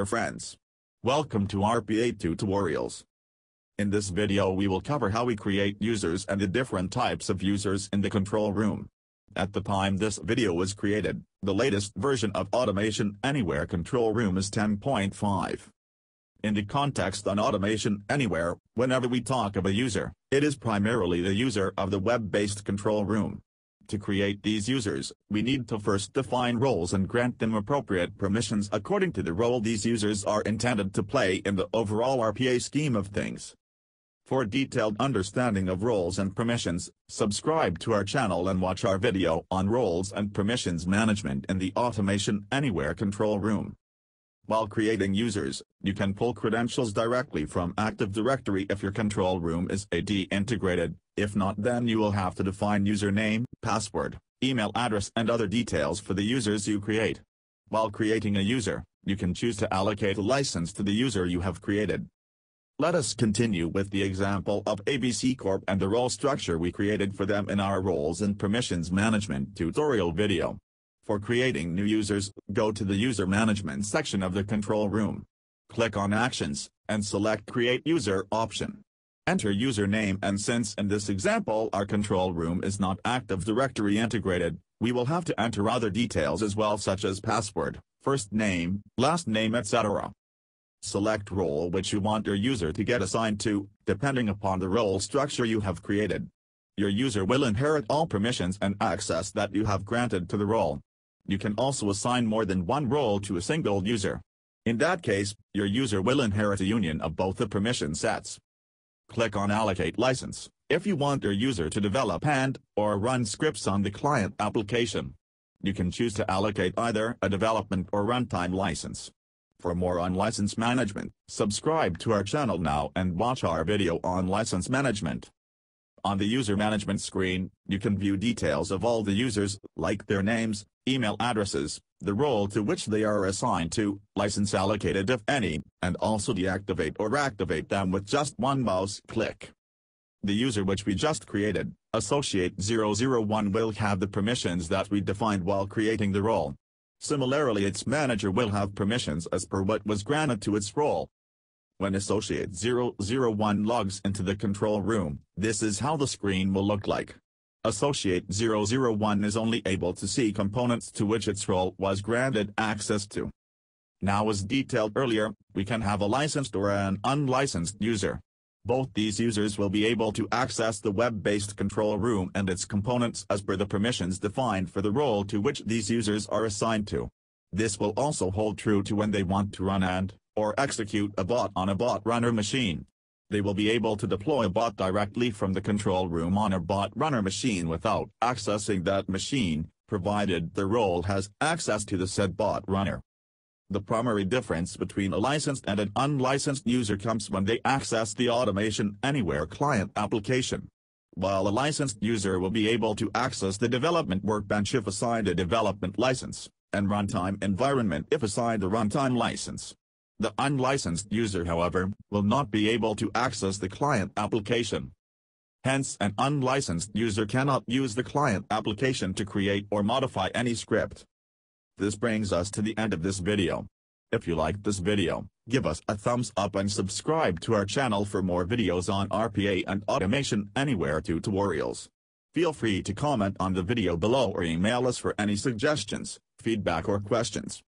dear friends. Welcome to RPA Tutorials. In this video we will cover how we create users and the different types of users in the control room. At the time this video was created, the latest version of Automation Anywhere control room is 10.5. In the context on Automation Anywhere, whenever we talk of a user, it is primarily the user of the web-based control room. To create these users, we need to first define roles and grant them appropriate permissions according to the role these users are intended to play in the overall RPA scheme of things. For a detailed understanding of roles and permissions, subscribe to our channel and watch our video on roles and permissions management in the Automation Anywhere control room. While creating users, you can pull credentials directly from Active Directory if your control room is AD integrated. If not, then you will have to define username, password, email address and other details for the users you create. While creating a user, you can choose to allocate a license to the user you have created. Let us continue with the example of ABC Corp and the role structure we created for them in our Roles and Permissions Management tutorial video. For creating new users, go to the User Management section of the control room. Click on Actions, and select Create User option. Enter username, and since in this example our control room is not Active Directory integrated, we will have to enter other details as well, such as password, first name, last name, etc. Select role which you want your user to get assigned to, depending upon the role structure you have created. Your user will inherit all permissions and access that you have granted to the role. You can also assign more than one role to a single user. In that case, your user will inherit a union of both the permission sets. Click on Allocate License, if you want your user to develop and/or run scripts on the client application. You can choose to allocate either a development or runtime license. For more on license management, subscribe to our channel now and watch our video on license management. On the user management screen, you can view details of all the users, like their names, email addresses, the role to which they are assigned to, license allocated if any, and also deactivate or activate them with just one mouse click. The user which we just created, Associate001, will have the permissions that we defined while creating the role. Similarly, its manager will have permissions as per what was granted to its role. When Associate001 logs into the control room, this is how the screen will look like. Associate001 is only able to see components to which its role was granted access to. Now, as detailed earlier, we can have a licensed or an unlicensed user. Both these users will be able to access the web-based control room and its components as per the permissions defined for the role to which these users are assigned to. This will also hold true to when they want to run and/or execute a bot on a bot runner machine. They will be able to deploy a bot directly from the control room on a bot runner machine without accessing that machine, provided the role has access to the said bot runner. The primary difference between a licensed and an unlicensed user comes when they access the Automation Anywhere client application. While a licensed user will be able to access the development workbench if assigned a development license, and runtime environment if assigned a runtime license. The unlicensed user, however, will not be able to access the client application. Hence, an unlicensed user cannot use the client application to create or modify any script. This brings us to the end of this video. If you liked this video, give us a thumbs up and subscribe to our channel for more videos on RPA and Automation Anywhere tutorials. Feel free to comment on the video below or email us for any suggestions, feedback or questions.